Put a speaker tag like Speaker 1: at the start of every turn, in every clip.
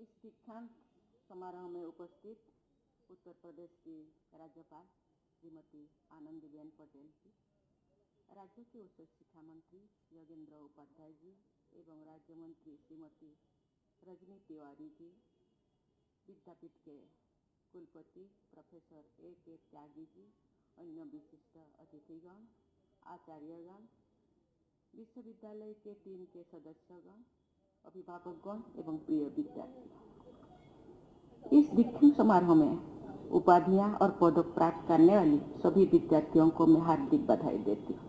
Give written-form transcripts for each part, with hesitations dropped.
Speaker 1: इस दीक्षांत समारोह में उपस्थित उत्तर प्रदेश की राज्यपाल श्रीमती आनंदीबेन पटेल जी, राज्य के उच्च शिक्षा मंत्री योगेंद्र उपाध्याय जी एवं राज्य मंत्री श्रीमती रजनी तिवारी जी, विद्यापीठ के कुलपति प्रोफेसर A.K. त्यागी जी, अन्य विशिष्ट अतिथिगण, आचार्यगण, विश्वविद्यालय के टीम के सदस्यगण, अभिभावकगण एवं प्रिय विद्यार्थी, इस दीक्षांत समारोह में उपाधियां और पदक प्राप्त करने वाली सभी विद्यार्थियों को मैं हार्दिक बधाई देती हूँ।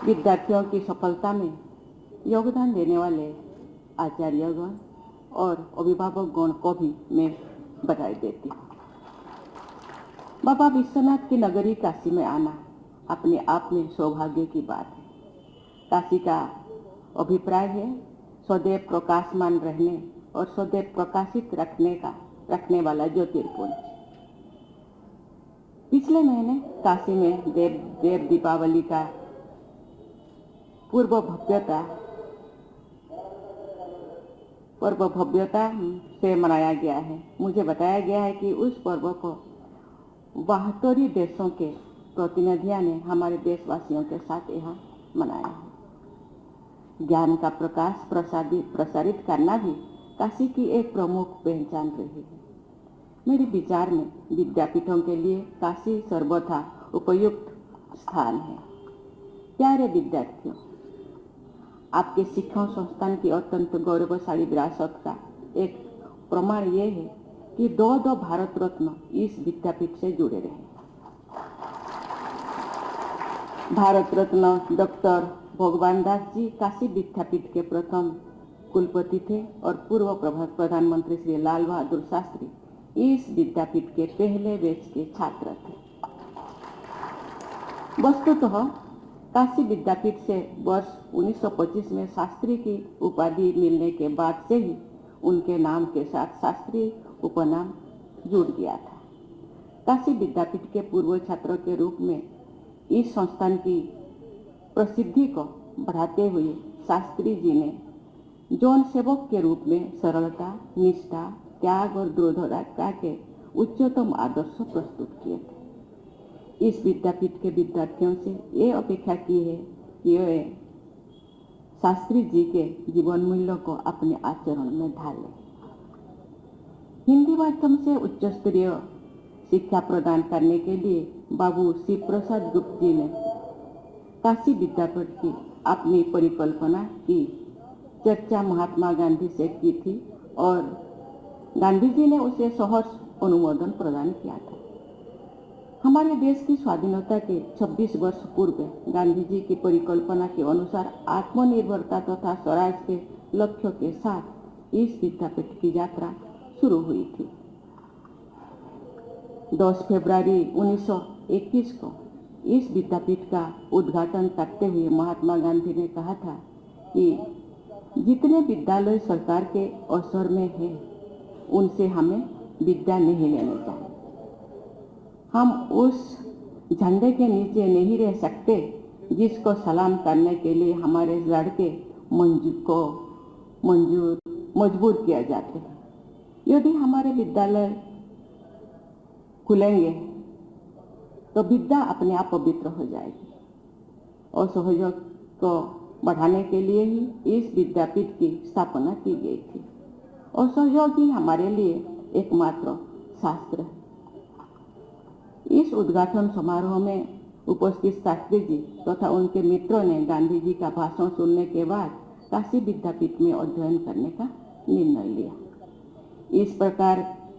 Speaker 1: विद्यार्थियों की सफलता में योगदान देने वाले आचार्यगण और अभिभावकगण को भी मैं बधाई देती हूँ। बाबा विश्वनाथ की नगरी काशी में आना अपने आप में सौभाग्य की बात है। काशी का अभिप्राय है सदैव प्रकाशमान रहने और सदैव प्रकाशित रखने वाला ज्योतिर्पुंज। पिछले महीने काशी में देव दीपावली का पर्व भव्यता से मनाया गया है। मुझे बताया गया है कि उस पर्व को 72 देशों के प्रतिनिधियों ने हमारे देशवासियों के साथ यहाँ मनाया है। ज्ञान का प्रकाश प्रसारित करना भी काशी की एक प्रमुख पहचान रही है। मेरे विचार में विद्यापीठों के लिए काशी सर्वथा उपयुक्त स्थान है। प्यारे विद्यार्थियों, आपके शिक्षण संस्थान की अत्यंत गौरवशाली विरासत का एक प्रमाण ये है कि दो भारत रत्न इस विद्यापीठ से जुड़े रहे। भारत रत्न डॉक्टर भगवान दास जी काशी विद्यापीठ के प्रथम कुलपति थे और पूर्व प्रधानमंत्री श्री लाल बहादुर शास्त्री इस विद्यापीठ के पहले बैच के छात्र थे। वस्तुतः काशी विद्यापीठ से वर्ष 1925 में शास्त्री की उपाधि मिलने के बाद से ही उनके नाम के साथ शास्त्री उपनाम जुड़ गया था। काशी विद्यापीठ के पूर्व छात्रों के रूप में इस संस्थान की प्रसिद्धि को बढ़ाते हुए शास्त्री जी ने जौन सेवक के रूप में सरलता, निष्ठा, त्याग और दृढ़ता के उच्चतम आदर्श प्रस्तुत किए थे। इस विद्यापीठ के विद्यार्थियों से ये अपेक्षा की है कि वे शास्त्री जी के जीवन मूल्यों को अपने आचरण में ढालें। हिंदी माध्यम से उच्च स्तरीय शिक्षा प्रदान करने के लिए बाबू शिव प्रसाद गुप्त जी ने काशी विद्यापीठ की अपनी परिकल्पना की चर्चा महात्मा गांधी से की थी और गांधी जी ने उसे सहर्ष अनुमोदन प्रदान किया था। हमारे देश की स्वाधीनता के 26 वर्ष पूर्व गांधी जी की परिकल्पना के अनुसार आत्मनिर्भरता तथा स्वराज के लक्ष्य के साथ इस विद्यापीठ की यात्रा शुरू हुई थी। 10 फरवरी 1921 को इस विद्यापीठ का उद्घाटन करते हुए महात्मा गांधी ने कहा था कि जितने विद्यालय सरकार के असर में हैं, उनसे हमें विद्या नहीं लेनी चाहिए। हम उस झंडे के नीचे नहीं रह सकते जिसको सलाम करने के लिए हमारे लड़के मजबूर किया जाते हैं। यदि हमारे विद्यालय खुलेंगे तो विद्या अपने आप पवित्र हो जाएगी और सहयोग को बढ़ाने के लिए ही इस विद्यापीठ की स्थापना की गई थी और सहयोग ही हमारे लिए एकमात्र शास्त्र है। इस उद्घाटन समारोह में उपस्थित शास्त्री जी तथा उनके मित्रों ने गांधी जी का भाषण सुनने के बाद काशी विद्यापीठ में अध्ययन करने का निर्णय लिया। इस प्रकार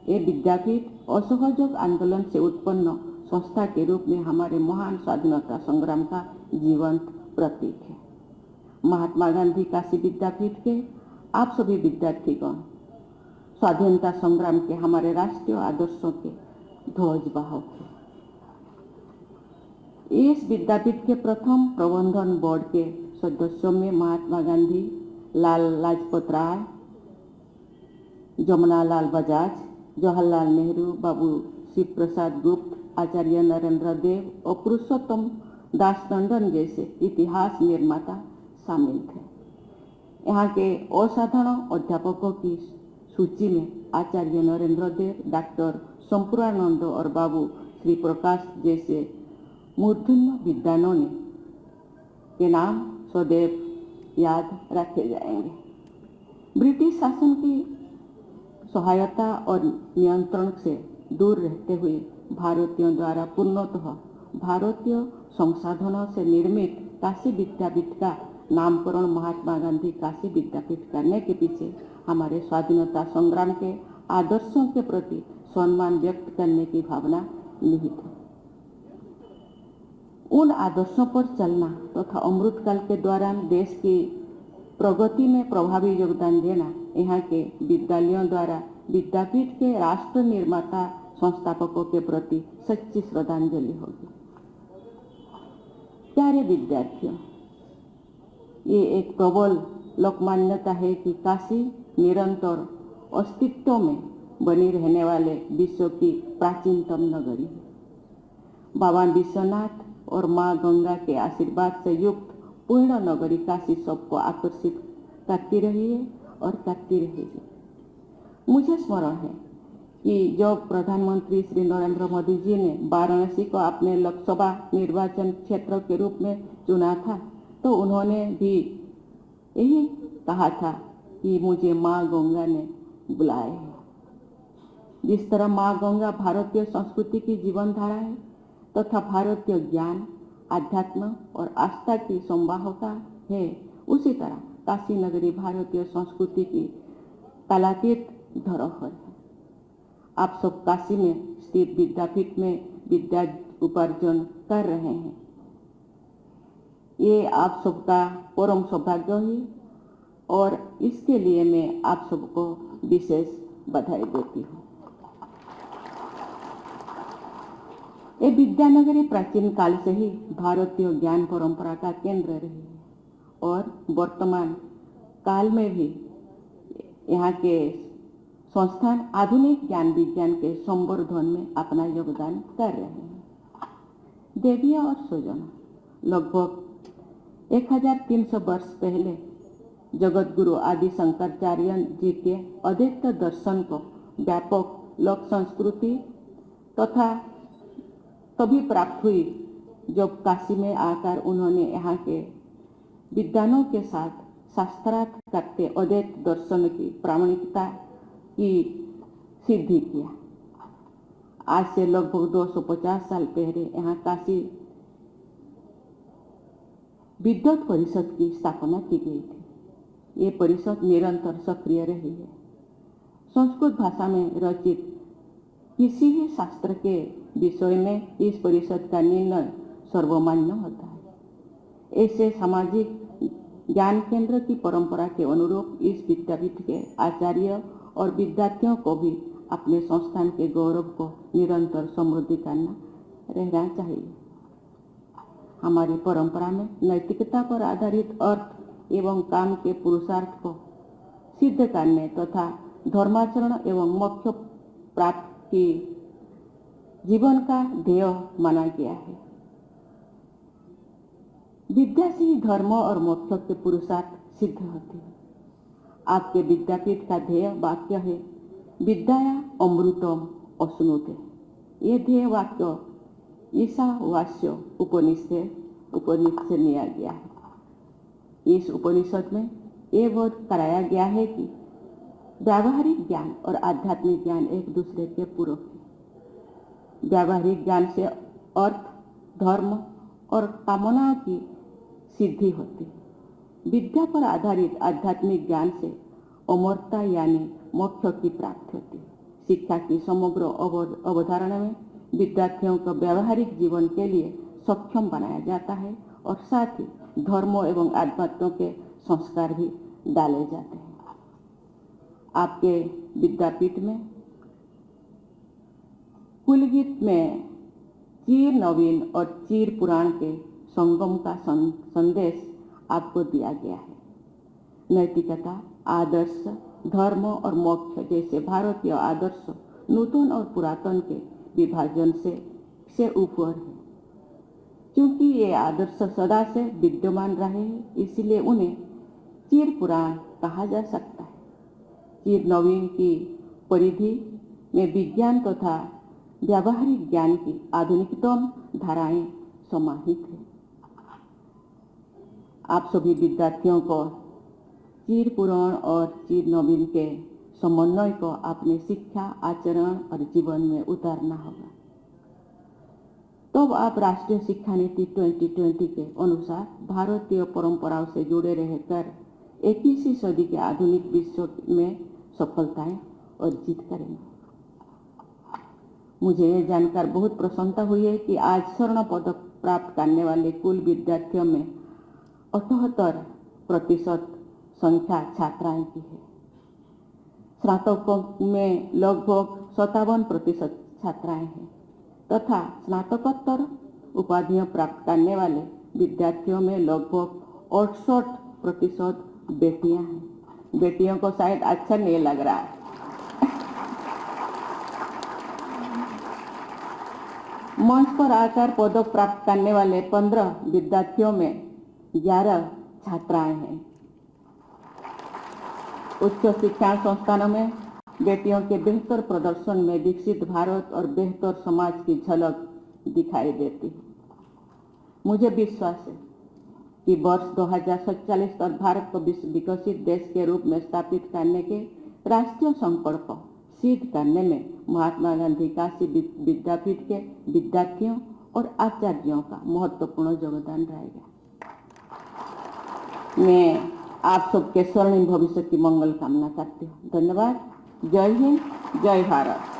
Speaker 1: ये विद्यापीठ असहयोग आंदोलन से उत्पन्न संस्था के रूप में हमारे महान स्वाधीनता संग्राम का जीवंत प्रतीक है। महात्मा गांधी काशी विद्यापीठ के आप सभी विद्यार्थीगण स्वाधीनता संग्राम के हमारे राष्ट्रीय आदर्शों के ध्वजवाहक हैं। इस विद्यापीठ के प्रथम प्रबंधन बोर्ड के सदस्यों में महात्मा गांधी, लाल लाजपत राय, जमुना लाल बजाज, जवाहरलाल नेहरू, बाबू शिव प्रसाद गुप्त, आचार्य नरेंद्र देव और पुरुषोत्तम दास टंडन जैसे इतिहास निर्माता शामिल थे। यहाँ के असाधारण अध्यापकों की सूची में आचार्य नरेंद्र देव, डॉक्टर संपूर्णानंद और बाबू श्री प्रकाश जैसे मूर्धन्य विद्वानों के नाम सदैव याद रखे जाएंगे। ब्रिटिश शासन की सहायता और नियंत्रण से दूर रहते हुए भारतीयों द्वारा पूर्णतः भारतीय संसाधनों से निर्मित काशी विद्यापीठ का नामकरण महात्मा गांधी काशी विद्यापीठ करने के पीछे हमारे स्वाधीनता संग्राम के आदर्शों के प्रति सम्मान व्यक्त करने की भावना निहित है। उन आदर्शों पर चलना तथा अमृतकाल के दौरान देश की प्रगति में प्रभावी योगदान देना यहाँ के विद्यालयों द्वारा विद्यापीठ के राष्ट्र निर्माता संस्थापकों के प्रति सच्ची श्रद्धांजलि होगी। प्यारे विद्यार्थियों, ये एक प्रबल लोकमान्यता है कि काशी निरंतर अस्तित्व में बनी रहने वाले विश्व की प्राचीनतम नगरी है। बाबा विश्वनाथ और माँ गंगा के आशीर्वाद से युक्त पूर्ण नगरी काशी सबको आकर्षित करती रही है और करती रहेगी। मुझे स्मरण है कि जब प्रधानमंत्री श्री नरेंद्र मोदी जी ने वाराणसी को अपने लोकसभा निर्वाचन क्षेत्र के रूप में चुना था, तो उन्होंने भी यही कहा था कि मुझे माँ गंगा ने बुलाया है। जिस तरह माँ गंगा भारतीय संस्कृति की जीवन धारा है तथा भारतीय ज्ञान, आध्यात्म और आस्था की संवाहकता है, उसी तरह काशी नगरी भारतीय संस्कृति की कालातीत धरोहर है। आप सब काशी में स्थित विद्यापीठ में विद्या उपार्जन कर रहे हैं। ये आप सबका परम सौभाग्य है और इसके लिए मैं आप सबको विशेष बधाई देती हूँ। ये विद्यानगरी प्राचीन काल से ही भारतीय ज्ञान परंपरा का केंद्र रही है और वर्तमान काल में भी यहाँ के संस्थान आधुनिक ज्ञान विज्ञान के संवर्धन में अपना योगदान कर रहे हैं। देवियाँ और स्वजन, लगभग 1300 वर्ष पहले जगत गुरु आदि शंकराचार्य जी के अद्वैत दर्शन को व्यापक लोक संस्कृति तथा तभी प्राप्त हुई जब काशी में आकर उन्होंने यहाँ के विद्वानों के साथ शास्त्रार्थ करते अद्वैत दर्शन की प्रामाणिकता की सिद्धि किया। आज से लगभग 250 साल पहले यहाँ काशी विद्वत परिषद की स्थापना की गई थी। ये परिषद निरंतर सक्रिय रही है। संस्कृत भाषा में रचित किसी भी शास्त्र के विषय में इस परिषद का निर्णय सर्वमान्य होता है। ऐसे सामाजिक ज्ञान केंद्र की परंपरा के अनुरूप इस विद्यापीठ के आचार्य और विद्यार्थियों को भी अपने संस्थान के गौरव को निरंतर समृद्धि करना रहना चाहिए। हमारी परंपरा में नैतिकता पर आधारित अर्थ एवं काम के पुरुषार्थ को सिद्ध करने तथा धर्माचरण एवं मोक्ष प्राप्ति की जीवन का ध्येय माना गया है। विद्या से ही धर्म और मोक्ष के पुरुषार्थ सिद्ध होते हैं। आपके विद्यापीठ का ध्येय वाक्य है, विद्याया अमृतम अश्नुते। ये ध्येय वाक्य ईशावास्य उपनिषद से लिया गया है। इस उपनिषद में ये बोध कराया गया है कि व्यावहारिक ज्ञान और आध्यात्मिक ज्ञान एक दूसरे के पूरक है। व्यावहारिक ज्ञान से अर्थ, धर्म और कामनाओं की सिद्धि होती है। विद्या पर आधारित आध्यात्मिक ज्ञान से अमरता यानी मोक्ष की प्राप्ति होती है। शिक्षा की समग्र अवधारणा में विद्यार्थियों को व्यावहारिक जीवन के लिए सक्षम बनाया जाता है और साथ ही धर्म एवं आध्यात्म के संस्कार भी डाले जाते हैं। आपके विद्यापीठ में कुलगीत में चीर नवीन और चीर पुराण के संगम का संदेश आपको दिया गया है। नैतिकता, आदर्श, धर्म और मोक्ष जैसे भारतीय आदर्श नूतन और पुरातन के विभाजन से ऊपर है। क्योंकि ये आदर्श सदा से विद्यमान रहे हैं, इसलिए उन्हें चिर पुराण कहा जा सकता है। चिर नवीन की परिधि में विज्ञान तथा व्यावहारिक ज्ञान की आधुनिकतम धाराएं समाहित है। आप सभी विद्यार्थियों को चिर पुराण और चिर नवीन के समन्वय को अपने शिक्षा, आचरण और जीवन में उतारना होगा। तब आप राष्ट्रीय शिक्षा नीति 2020 के अनुसार भारतीय परंपराओं से जुड़े रहकर 21वीं सदी के आधुनिक विश्व में सफलताएं अर्जित करेंगे। मुझे यह जानकर बहुत प्रसन्नता हुई है कि आज स्वर्ण पदक प्राप्त करने वाले कुल विद्यार्थियों में 78% संख्या छात्राएं की है। स्नातकों में लगभग 57% छात्राएं हैं तथा स्नातकोत्तर उपाधियां प्राप्त करने वाले विद्यार्थियों में लगभग 68% बेटियां हैं। बेटियों को शायद अच्छा नहीं लग रहा है। मंच पर आकर पदक प्राप्त करने वाले 15 विद्यार्थियों में 11 छात्राएं हैं। उच्च शिक्षा संस्थानों में बेटियों के बेहतर प्रदर्शन में विकसित भारत और बेहतर समाज की झलक दिखाई देती है। मुझे विश्वास है कि वर्ष 2047 तक भारत को विकसित देश के रूप में स्थापित करने के राष्ट्रीय संकल्प को सिद्ध करने में महात्मा गांधी काशी विद्यापीठ के विद्यार्थियों और आचार्यों का महत्वपूर्ण योगदान रहेगा। मैं आप सबके स्वर्णिम भविष्य की मंगल कामना करती हूँ। धन्यवाद। जय हिंद, जय भारत।